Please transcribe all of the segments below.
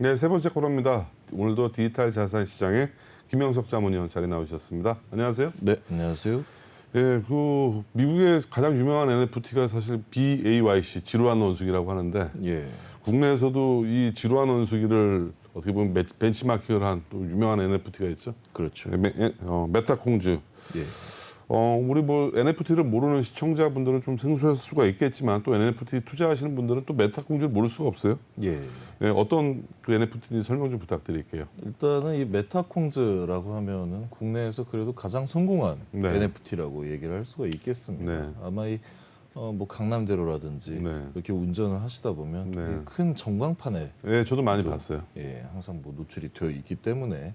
네, 세 번째 코너입니다. 오늘도 디지털 자산 시장의 김영석 자문위원 자리 나오셨습니다. 안녕하세요. 네, 안녕하세요. 예, 미국의 가장 유명한 NFT가 사실 BAYC, 지루한 원숭이라고 하는데 예, 국내에서도 이 지루한 원숭이를 어떻게 보면 벤치마킹을 한 또 유명한 NFT가 있죠. 그렇죠. 메타콩즈. 예, 우리 NFT를 모르는 시청자분들은 좀 생소할 수가 있겠지만 또 NFT 투자하시는 분들은 또 메타콩즈를 모를 수가 없어요. 예. 예, 어떤 그 NFT인지 설명 좀 부탁드릴게요. 일단은 이 메타콩즈라고 하면은 국내에서 그래도 가장 성공한 네. NFT라고 얘기를 할 수가 있겠습니다. 네. 아마 뭐 강남대로라든지 네. 이렇게 운전을 하시다 보면 네. 이큰 전광판에 예, 저도 많이 봤어요. 항상 뭐 노출이 되어 있기 때문에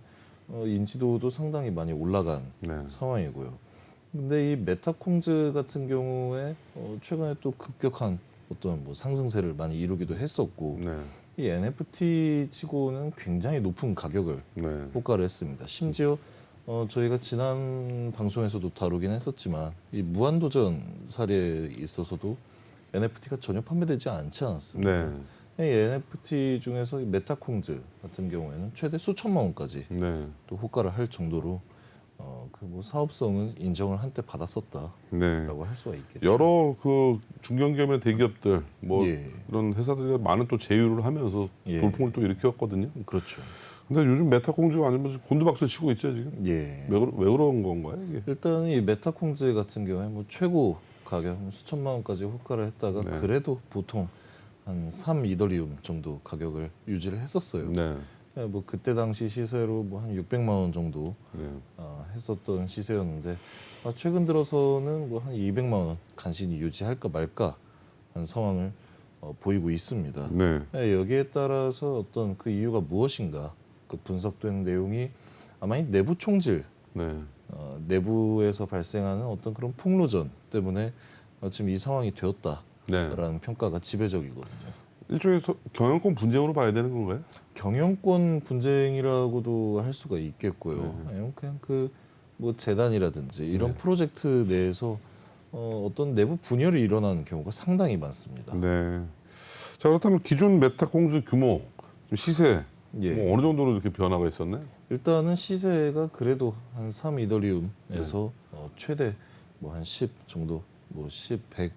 인지도도 상당히 많이 올라간 네. 상황이고요. 근데 이 메타콩즈 같은 경우에 최근에 또 급격한 어떤 뭐 상승세를 많이 이루기도 했었고 네. 이 NFT 치고는 굉장히 높은 가격을 네. 호가를 했습니다. 심지어 저희가 지난 방송에서도 다루긴 했었지만 이 무한도전 사례에 있어서도 NFT가 전혀 판매되지 않지 않았습니다. 네. 이 NFT 중에서 이 메타콩즈 같은 경우에는 최대 수천만 원까지 네. 또 호가를 할 정도로 그 뭐 사업성은 인정을 한때 받았었다라고 네. 할 수가 있겠죠. 여러 그 중견기업이나 대기업들 뭐 예. 이런 회사들이 많은 또 제휴를 하면서 예. 돌풍을 또 일으켰거든요. 그렇죠. 근데 요즘 메타콩즈가 아니면 곤두박질 치고 있죠 지금. 예. 왜 그런 건가요 이게? 일단 이 메타콩즈 같은 경우에 뭐 최고 가격 수천만 원까지 호가를 했다가 네. 그래도 보통 한 3 이더리움 정도 가격을 유지를 했었어요. 네. 뭐 그때 당시 시세로 뭐 한 600만 원 정도 네. 했었던 시세였는데 최근 들어서는 뭐 한 200만 원 간신히 유지할까 말까 한 상황을 보이고 있습니다. 네. 여기에 따라서 어떤 그 이유가 무엇인가 그 분석된 내용이 아마 이 내부 총질 네. 내부에서 발생하는 어떤 그런 폭로전 때문에 지금 이 상황이 되었다라는 네. 평가가 지배적이거든요. 일종의 경영권 분쟁으로 봐야 되는 건가요? 경영권 분쟁이라고도 할 수가 있겠고요. 아니면 그냥 그 뭐 재단이라든지 이런 프로젝트 내에서 어떤 내부 분열이 일어나는 경우가 상당히 많습니다. 네. 자, 그렇다면 기존 메타콩즈 규모, 시세 예. 뭐 어느 정도로 이렇게 변화가 있었나요? 일단은 시세가 그래도 한 3 이더리움에서 최대 뭐 한 10 정도, 뭐 10, 100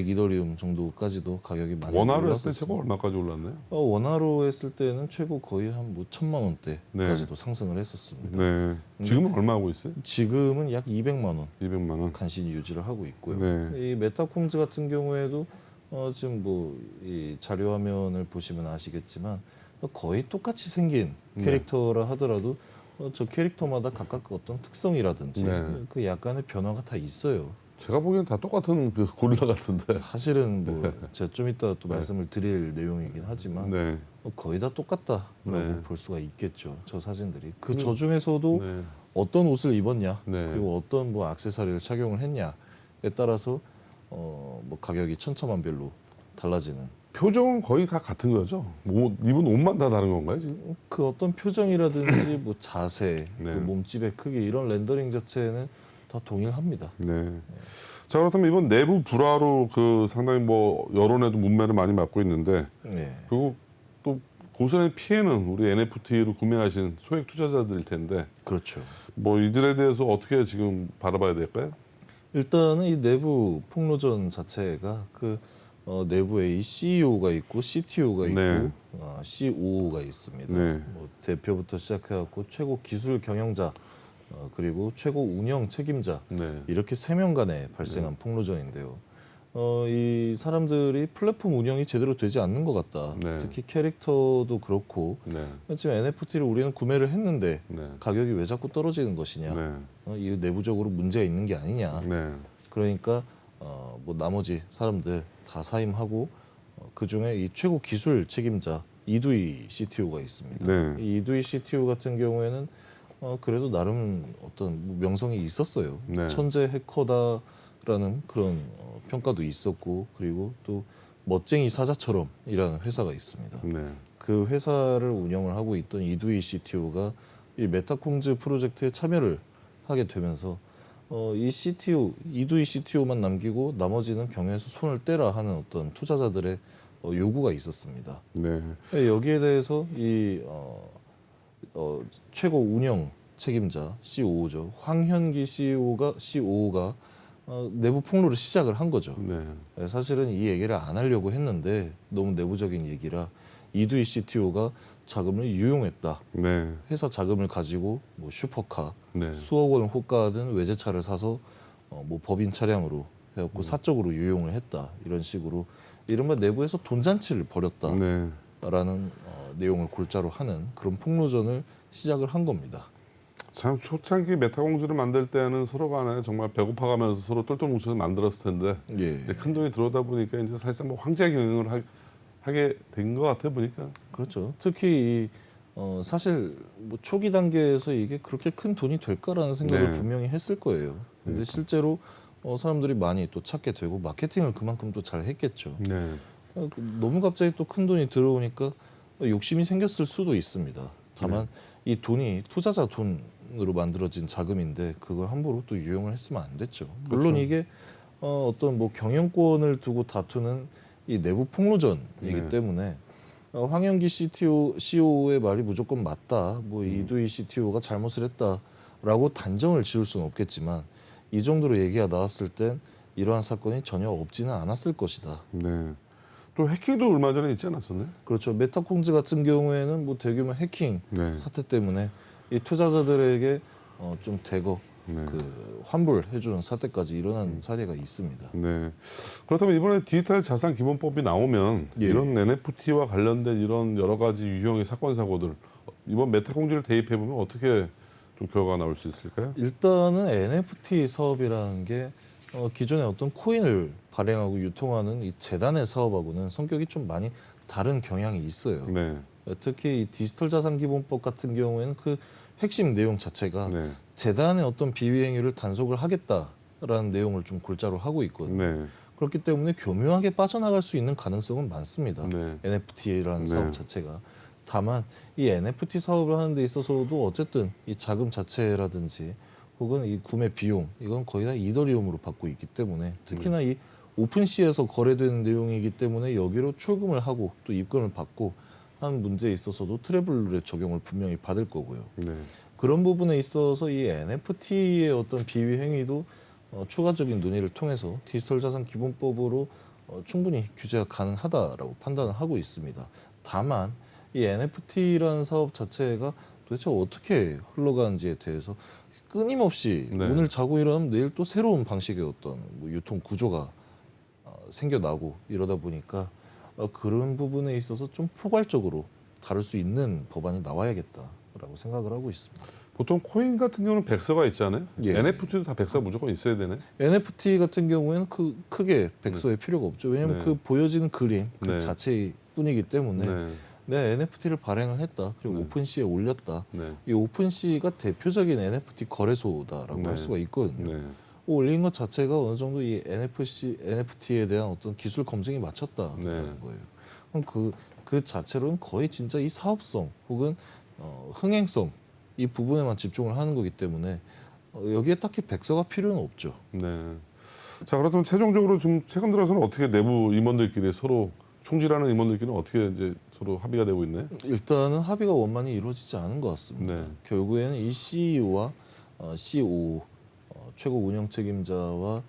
이더리움 정도까지도 가격이 많이 원화로 했을 때 올랐었습니다. 최고 얼마까지 올랐나요? 원화로 했을 때는 최고 거의 한 뭐 1,000만 원대까지도 네. 상승을 했었습니다. 네. 지금은 얼마 하고 있어요? 지금은 약 200만 원 200만 원. 간신히 유지를 하고 있고요. 네. 이 메타콩즈 같은 경우에도 지금 뭐 이 자료 화면을 보시면 아시겠지만 거의 똑같이 생긴 캐릭터라 하더라도 저 캐릭터마다 각각 어떤 특성이라든지 네. 그 약간의 변화가 다 있어요. 제가 보기엔 다 똑같은 그 고릴라 같은데. 사실은 뭐 제가 좀 이따 또 말씀을 드릴 내용이긴 하지만 네. 거의 다 똑같다라고 네. 볼 수가 있겠죠. 저 사진들이 저 중에서도 네. 어떤 옷을 입었냐 네. 그리고 어떤 뭐 액세서리를 착용을 했냐에 따라서 뭐 가격이 천차만별로 달라지는 표정은 거의 다 같은 거죠. 입은 옷만 다 다른 건가요 지금? 그 어떤 표정이라든지 뭐 자세, 네. 그 몸집의 크기 이런 렌더링 자체는 다 동일합니다. 네. 자, 그렇다면 이번 내부 불화로 그 상당히 뭐 여론에도 문매를 많이 맞고 있는데 네. 그리고 또 고스란히 피해는 우리 NFT를 구매하신 소액 투자자들일 텐데 그렇죠. 뭐 이들에 대해서 어떻게 지금 바라봐야 될까요? 일단은 이 내부 폭로전 자체가 그 내부에 이 CEO가 있고 CTO가 있고 네. COO가 있습니다. 네. 뭐 대표부터 시작해갖고 최고 기술 경영자 그리고 최고 운영 책임자 네. 이렇게 3명 간에 발생한 폭로전인데요. 이 사람들이 플랫폼 운영이 제대로 되지 않는 것 같다. 네. 특히 캐릭터도 그렇고 네. 지금 NFT를 우리는 구매를 했는데 네. 가격이 왜 자꾸 떨어지는 것이냐. 네. 이 내부적으로 문제가 있는 게 아니냐. 네. 그러니까 뭐 나머지 사람들 다 사임하고 그 중에 이 최고 기술 책임자 이두희 CTO가 있습니다. 네. 이 이두희 CTO 같은 경우에는 그래도 나름 어떤 명성이 있었어요. 네. 천재 해커다라는 그런 평가도 있었고 그리고 또 멋쟁이 사자처럼이라는 회사가 있습니다. 네. 그 회사를 운영을 하고 있던 이두희 CTO가 이 메타콩즈 프로젝트에 참여를 하게 되면서 이 CTO, 이두희 CTO만 남기고 나머지는 경영에서 손을 떼라 하는 어떤 투자자들의 요구가 있었습니다. 네. 여기에 대해서 이 최고 운영 책임자 COO죠. 황현기 COO가 내부 폭로를 시작을 한 거죠. 네. 사실은 이 얘기를 안 하려고 했는데 너무 내부적인 얘기라 이두희 CTO가 자금을 유용했다. 네. 회사 자금을 가지고 뭐 슈퍼카, 네. 수억 원을 호가하던 외제차를 사서 뭐 법인 차량으로 해갖고 사적으로 유용을 했다. 이런 식으로 이른바 내부에서 돈잔치를 벌였다라는 네. 내용을 골자로 하는 그런 폭로전을 시작을 한 겁니다. 참 초창기 메타공주를 만들 때는 서로 간에 정말 배고파가면서 서로 똘똘 뭉쳐서 만들었을 텐데 예. 이제 큰 돈이 들어오다 보니까 이제 사실상 뭐 황제 경영을 하게 된 것 같아 보니까. 그렇죠. 특히 사실 뭐 초기 단계에서 이게 그렇게 큰 돈이 될까라는 생각을 네. 분명히 했을 거예요. 근데 실제로 사람들이 많이 또 찾게 되고 마케팅을 그만큼 또 잘 했겠죠. 네. 너무 갑자기 또 큰 돈이 들어오니까 욕심이 생겼을 수도 있습니다. 다만 이 돈이 투자자 돈으로 만들어진 자금인데 그걸 함부로 또 유용을 했으면 안 됐죠. 물론 그렇죠. 이게 어떤 뭐 경영권을 두고 다투는 이 내부 폭로전이기 때문에 황현기 COO의 말이 무조건 맞다. 뭐 이두희 CTO가 잘못을 했다라고 단정을 지을 수는 없겠지만 이 정도로 얘기가 나왔을 땐 이러한 사건이 전혀 없지는 않았을 것이다. 네. 또 해킹도 얼마 전에 있지 않았었네? 그렇죠. 메타콩즈 같은 경우에는 뭐 대규모 해킹 네. 사태 때문에 이 투자자들에게 좀 대거 네. 그 환불해주는 사태까지 일어난 사례가 있습니다. 네. 그렇다면 이번에 디지털 자산 기본법이 나오면 예. 이런 NFT와 관련된 이런 여러 가지 유형의 사건 사고들 이번 메타공주를 대입해 보면 어떻게 좀 결과가 나올 수 있을까요? 일단은 NFT 사업이라는 게 기존의 어떤 코인을 발행하고 유통하는 이 재단의 사업하고는 성격이 좀 많이 다른 경향이 있어요. 네. 특히 이 디지털 자산 기본법 같은 경우에는 그 핵심 내용 자체가 네. 재단의 어떤 비위 행위를 단속을 하겠다라는 내용을 좀 골자로 하고 있거든요. 네. 그렇기 때문에 교묘하게 빠져나갈 수 있는 가능성은 많습니다. 네. NFT라는 네. 사업 자체가. 다만 이 NFT 사업을 하는 데 있어서도 어쨌든 이 자금 자체라든지 혹은 이 구매 비용 이건 거의 다 이더리움으로 받고 있기 때문에 특히나 이 오픈시에서 거래되는 내용이기 때문에 여기로 출금을 하고 또 입금을 받고 한 문제에 있어서도 트래블룰의 적용을 분명히 받을 거고요. 네. 그런 부분에 있어서 이 NFT의 어떤 비위 행위도 추가적인 논의를 통해서 디지털 자산 기본법으로 충분히 규제가 가능하다라고 판단을 하고 있습니다. 다만 이 NFT라는 사업 자체가 도대체 어떻게 흘러가는지에 대해서 끊임없이 네. 오늘 자고 일어나면 내일 또 새로운 방식의 어떤 뭐 유통 구조가 생겨나고 이러다 보니까 그런 부분에 있어서 좀 포괄적으로 다룰 수 있는 법안이 나와야겠다라고 생각을 하고 있습니다. 보통 코인 같은 경우는 백서가 있잖아요. 예. NFT도 다 백서 무조건 있어야 되네. NFT 같은 경우에는 크게 백서의 필요가 없죠. 왜냐하면 네. 그 보여지는 그림 그 네. 자체의 뿐이기 때문에 네. 내가 NFT를 발행을 했다. 그리고 오픈시에 올렸다. 네. 이 오픈시가 대표적인 NFT 거래소다라고 네. 할 수가 있거든요. 네. 올린 것 자체가 어느 정도 이 NFT에 대한 어떤 기술 검증이 맞췄다라는 네. 거예요. 그럼 그 자체로는 거의 진짜 이 사업성 혹은 흥행성 이 부분에만 집중을 하는 거기 때문에 여기에 딱히 백서가 필요는 없죠. 네. 자, 그렇다면 최종적으로 지금 최근 들어서는 어떻게 내부 임원들끼리 서로 총질하는 임원들끼리는 어떻게 이제 서로 합의가 되고 있나요? 일단은 합의가 원만히 이루어지지 않은 것 같습니다. 네. 결국에는 이 CEO와 COO 최고 운영 책임자와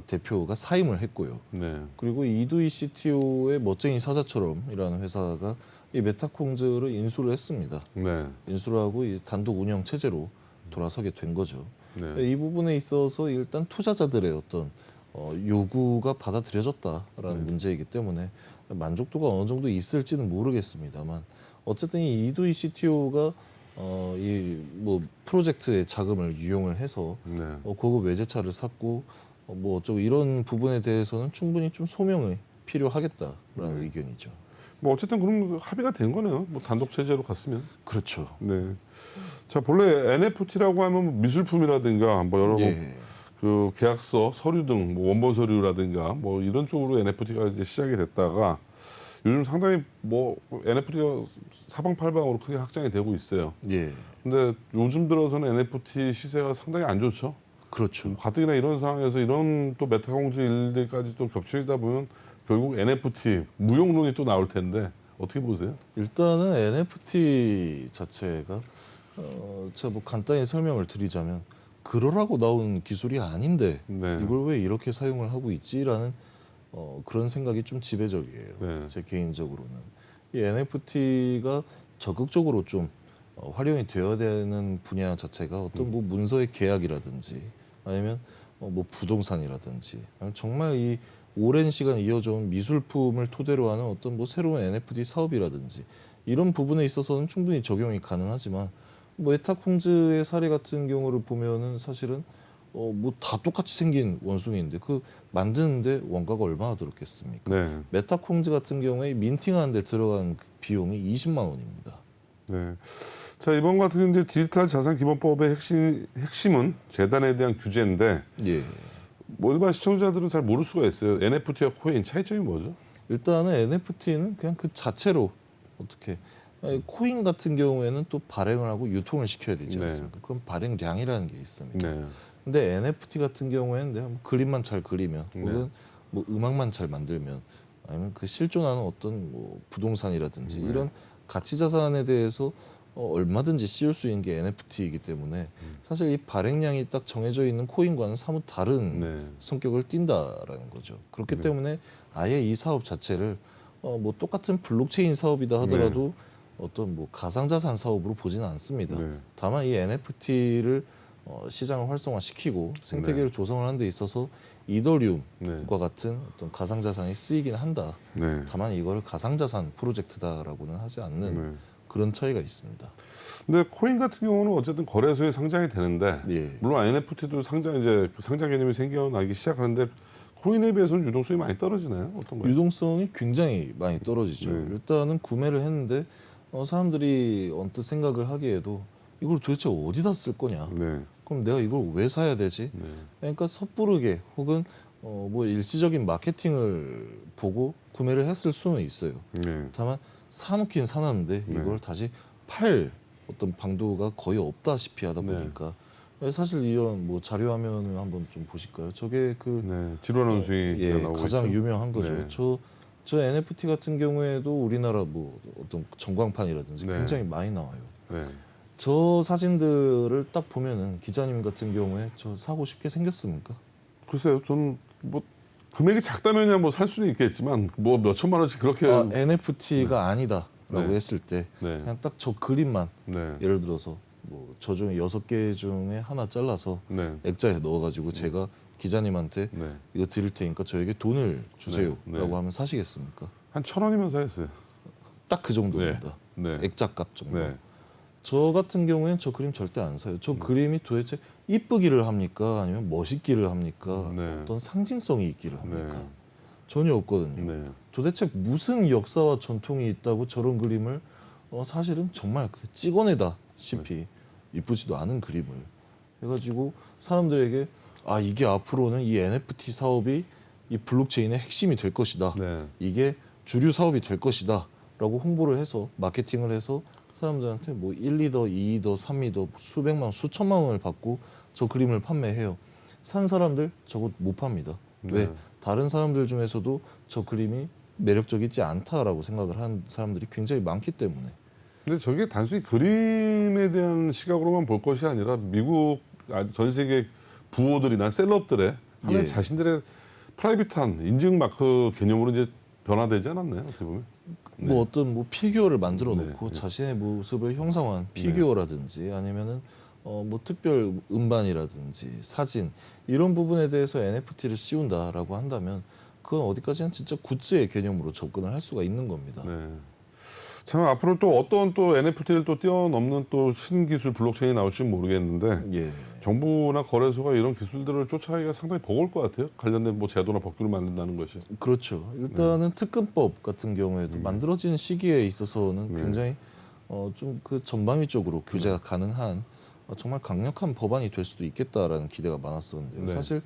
대표가 사임을 했고요. 네. 그리고 이두희 CTO의 멋쟁이 사자처럼이라는 회사가 이 메타콩즈를 인수를 했습니다. 네. 인수를 하고 이 단독 운영 체제로 돌아서게 된 거죠. 네. 이 부분에 있어서 일단 투자자들의 어떤 요구가 받아들여졌다라는 문제이기 때문에 만족도가 어느 정도 있을지는 모르겠습니다만 어쨌든 이 이두희 CTO가 이 뭐 프로젝트의 자금을 유용을 해서 네. 고급 외제차를 샀고 뭐 어쩌고 이런 부분에 대해서는 충분히 좀 소명이 필요하겠다라는 의견이죠. 뭐 어쨌든 그럼 합의가 된 거네요. 뭐 단독 체제로 갔으면. 그렇죠. 네. 자, 본래 NFT라고 하면 미술품이라든가 뭐 여러 예. 그 계약서, 서류 등 뭐 원본 서류라든가 뭐 이런 쪽으로 NFT가 이제 시작이 됐다가 요즘 상당히 뭐 NFT가 사방팔방으로 크게 확장이 되고 있어요. 예. 근데 요즘 들어서는 NFT 시세가 상당히 안 좋죠. 그렇죠. 가뜩이나 이런 상황에서 이런 또 메타공주 일들까지 또 겹쳐지다 보면 결국 NFT 무용론이 또 나올 텐데 어떻게 보세요? 일단은 NFT 자체가 제가 뭐 간단히 설명을 드리자면 그러라고 나온 기술이 아닌데 네. 이걸 왜 이렇게 사용을 하고 있지라는 그런 생각이 좀 지배적이에요. 네. 제 개인적으로는 이 NFT가 적극적으로 좀 활용이 되어야 되는 분야 자체가 어떤 뭐 문서의 계약이라든지 아니면 뭐 부동산이라든지 아니면 정말 이 오랜 시간 이어져온 미술품을 토대로 하는 어떤 뭐 새로운 NFT 사업이라든지 이런 부분에 있어서는 충분히 적용이 가능하지만 뭐 에타콩즈의 사례 같은 경우를 보면은 사실은 뭐 다 똑같이 생긴 원숭이인데 그 만드는데 원가가 얼마나 들었겠습니까? 네. 메타콩즈 같은 경우에 민팅하는데 들어간 비용이 20만 원입니다. 네. 자, 이번 같은 경우는 이제 디지털 자산 기본법의 핵심은 재단에 대한 규제인데 예. 뭐 일반 시청자들은 잘 모를 수가 있어요. NFT와 코인 차이점이 뭐죠? 일단은 NFT는 그냥 그 자체로 어떻게 코인 같은 경우에는 또 발행을 하고 유통을 시켜야 되지 네. 않습니까? 그럼 발행량이라는 게 있습니다. 네. 근데 NFT 같은 경우에는 내가 뭐 그림만 잘 그리면 혹은 뭐 음악만 잘 만들면 아니면 그 실존하는 어떤 뭐 부동산이라든지 이런 가치 자산에 대해서 얼마든지 씌울 수 있는 게 NFT이기 때문에 사실 이 발행량이 딱 정해져 있는 코인과는 사뭇 다른 네. 성격을 띈다라는 거죠. 그렇기 때문에 아예 이 사업 자체를 뭐 똑같은 블록체인 사업이다 하더라도 어떤 뭐 가상자산 사업으로 보지는 않습니다. 네. 다만 이 NFT를 시장을 활성화시키고 생태계를 조성을 하는 데 있어서 이더리움과 네. 같은 어떤 가상자산이 쓰이긴 한다. 네. 다만 이거를 가상자산 프로젝트다라고는 하지 않는 네. 그런 차이가 있습니다. 근데 코인 같은 경우는 어쨌든 거래소에 상장이 되는데 예. 물론 NFT도 이제 그 상장 개념이 생겨나기 시작하는데 코인에 비해서는 유동성이 많이 떨어지나요? 어떤가요? 유동성이 굉장히 많이 떨어지죠. 네. 일단은 구매를 했는데 사람들이 언뜻 생각을 하기에도 이걸 도대체 어디다 쓸 거냐? 네. 그럼 내가 이걸 왜 사야 되지? 네. 그러니까 섣부르게 혹은 뭐 일시적인 마케팅을 보고 구매를 했을 수는 있어요. 네. 다만 사놓긴 사놨는데 이걸 다시 팔 어떤 방도가 거의 없다시피 하다 네. 보니까 사실 이런 뭐 자료 화면을 한번 좀 보실까요? 저게 그 네. 지루한 원숭이 예, 나오고 가장 있죠? 유명한 거죠. 네. 저 NFT 같은 경우에도 우리나라 뭐 어떤 전광판이라든지 네. 굉장히 많이 나와요. 네. 저 사진들을 딱 보면은 기자님 같은 경우에 저 사고 싶게 생겼습니까? 글쎄요, 저는 뭐 금액이 작다면야 뭐 살 수는 있겠지만 뭐 몇 천만 원씩 그렇게 NFT가 아니다라고 네. 했을 때 네. 그냥 딱 저 그림만 네. 예를 들어서 뭐 저 중에 6개 중에 하나 잘라서 네. 액자에 넣어가지고 제가 기자님한테 네. 이거 드릴 테니까 저에게 돈을 주세요라고 네. 네. 하면 사시겠습니까? 한 1,000원이면 사겠어요. 딱 그 정도입니다. 네. 액자값 정도. 네. 저 같은 경우에는 저 그림 절대 안 사요. 저 그림이 도대체 이쁘기를 합니까? 아니면 멋있기를 합니까? 네. 어떤 상징성이 있기를 합니까? 네. 전혀 없거든요. 네. 도대체 무슨 역사와 전통이 있다고 저런 그림을 사실은 정말 그 찍어내다시피 이쁘지도 않은 그림을 해가지고 사람들에게 아 이게 앞으로는 이 NFT 사업이 이 블록체인의 핵심이 될 것이다. 네. 이게 주류 사업이 될 것이다. 라고 홍보를 해서 마케팅을 해서 사람들한테 뭐 1, 2더, 2더, 3더 수백만 원, 수천만 원을 받고 저 그림을 판매해요. 산 사람들 저거 못 팝니다. 왜? 네. 다른 사람들 중에서도 저 그림이 매력적이지 않다라고 생각을 한 사람들이 굉장히 많기 때문에. 근데 저게 단순히 그림에 대한 시각으로만 볼 것이 아니라 미국 전 세계 부호들이나 셀럽들의 하나의 예. 자신들의 프라이빗한 인증 마크 개념으로 이제 변화되지 않았나요? 어떻게 보면? 뭐 어떤 뭐 피규어를 만들어 놓고 네. 자신의 모습을 형상화한 피규어라든지 아니면은 뭐 특별 음반이라든지 사진 이런 부분에 대해서 NFT를 씌운다라고 한다면 그건 어디까지나 진짜 굿즈의 개념으로 접근을 할 수가 있는 겁니다. 네. 참 앞으로 또 어떤 또 NFT를 또 뛰어넘는 또 신기술 블록체인이 나올지는 모르겠는데 예. 정부나 거래소가 이런 기술들을 쫓아가기가 상당히 버거울 것 같아요. 관련된 뭐 제도나 법규를 만든다는 것이. 그렇죠. 일단은 특근법 같은 경우에도 만들어진 시기에 있어서는 굉장히 좀 그 전방위적으로 규제가 가능한 정말 강력한 법안이 될 수도 있겠다라는 기대가 많았었는데요. 네. 사실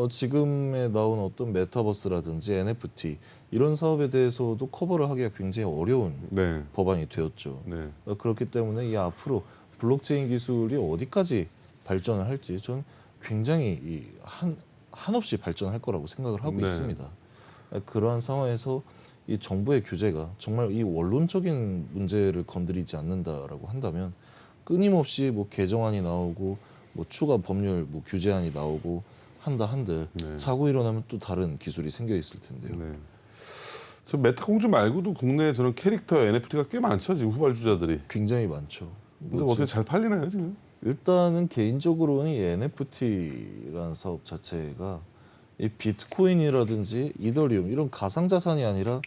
지금에 나온 어떤 메타버스라든지 NFT 이런 사업에 대해서도 커버를 하기가 굉장히 어려운 네. 법안이 되었죠. 네. 그렇기 때문에 이 앞으로 블록체인 기술이 어디까지 발전을 할지 전 굉장히 한없이 발전할 거라고 생각을 하고 네. 있습니다. 그러한 상황에서 이 정부의 규제가 정말 이 원론적인 문제를 건드리지 않는다라고 한다면 끊임없이 뭐 개정안이 나오고 뭐 추가 법률 뭐 규제안이 나오고 한들 네. 자고 일어나면 또 다른 기술이 생겨 있을 텐데요. 네. 저 메타공주 말고도 국내에 저런 캐릭터 NFT가 꽤 많죠, 지금 후발주자들이. 굉장히 많죠. 근데 뭐 어떻게 잘 팔리나요, 지금? 일단은 개인적으로는 이 NFT라는 사업 자체가 이 비트코인이라든지 이더리움 이런 가상자산이 아니라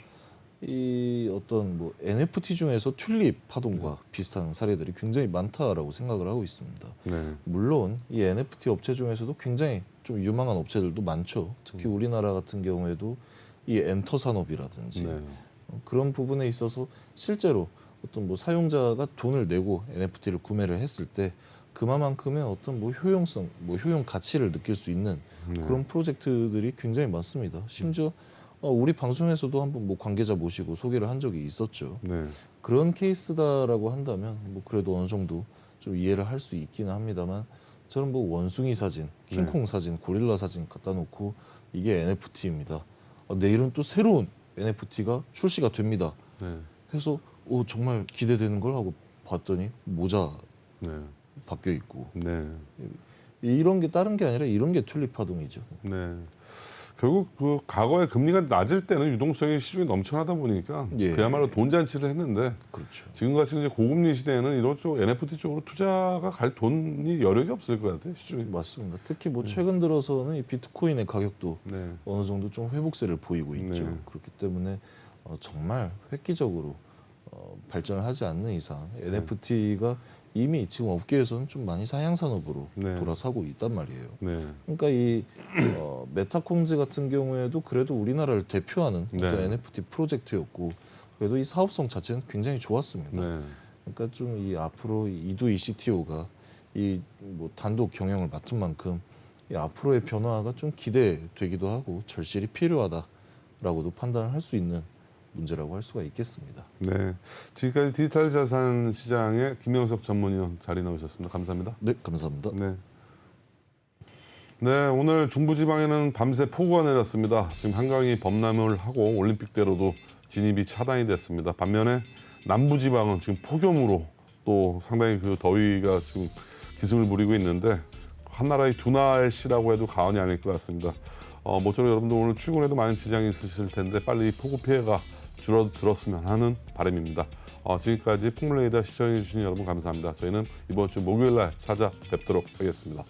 이 어떤 뭐 NFT 중에서 튤립 파동과 비슷한 사례들이 굉장히 많다라고 생각을 하고 있습니다. 네. 물론 이 NFT 업체 중에서도 굉장히 좀 유망한 업체들도 많죠. 특히 우리나라 같은 경우에도 이 엔터 산업이라든지 네. 그런 부분에 있어서 실제로 어떤 뭐 사용자가 돈을 내고 NFT를 구매를 했을 때 그만큼의 어떤 뭐 효용성, 뭐 효용 가치를 느낄 수 있는 그런 프로젝트들이 굉장히 많습니다. 심지어 우리 방송에서도 한번 뭐 관계자 모시고 소개를 한 적이 있었죠. 네. 그런 케이스다라고 한다면 뭐 그래도 어느 정도 좀 이해를 할 수 있기는 합니다만 저는 뭐 원숭이 사진, 킹콩 사진, 고릴라 사진 갖다 놓고 이게 NFT입니다. 내일은 또 새로운 NFT가 출시가 됩니다. 네. 해서 정말 기대되는 걸 하고 봤더니 모자 네. 바뀌어 있고 네. 이런 게 다른 게 아니라 이런 게 튤립 파동이죠. 네. 결국 그 과거에 금리가 낮을 때는 유동성이 시중에 넘쳐나다 보니까 예. 그야말로 돈 잔치를 했는데 그렇죠. 지금같이 이제 고금리 시대에는 이런 쪽 NFT 쪽으로 투자가 갈 돈이 여력이 없을 것 같아요, 시중에. 맞습니다. 특히 뭐 최근 들어서는 이 비트코인의 가격도 네. 어느 정도 좀 회복세를 보이고 있죠. 네. 그렇기 때문에 정말 획기적으로 발전을 하지 않는 이상 NFT가 이미 지금 업계에서는 좀 많이 사양 산업으로 네. 돌아서고 있단 말이에요. 네. 그러니까 이 메타콩즈 같은 경우에도 그래도 우리나라를 대표하는 네. 어떤 NFT 프로젝트였고 그래도 이 사업성 자체는 굉장히 좋았습니다. 네. 그러니까 좀 이 앞으로 이두이 CTO가 이 뭐 단독 경영을 맡은 만큼 이 앞으로의 변화가 좀 기대되기도 하고 절실히 필요하다라고도 판단을 할 수 있는 문제라고 할 수가 있겠습니다. 네. 지금까지 디지털 자산 시장의 김영석 전문위원 자리 나오셨습니다. 감사합니다. 네, 감사합니다. 네. 네, 오늘 중부지방에는 밤새 폭우가 내렸습니다. 지금 한강이 범람을 하고 올림픽대로도 진입이 차단이 됐습니다. 반면에 남부지방은 지금 폭염으로 또 상당히 그 더위가 지금 기승을 부리고 있는데 한나라의 두 날씨라고 해도 과언이 아닐 것 같습니다. 모쪼록 여러분들 오늘 출근에도 많은 지장이 있으실 텐데 빨리 폭우 피해가 줄어들었으면 하는 바람입니다. 지금까지 풍물레이더 시청해주신 여러분 감사합니다. 저희는 이번 주 목요일 날 찾아뵙도록 하겠습니다.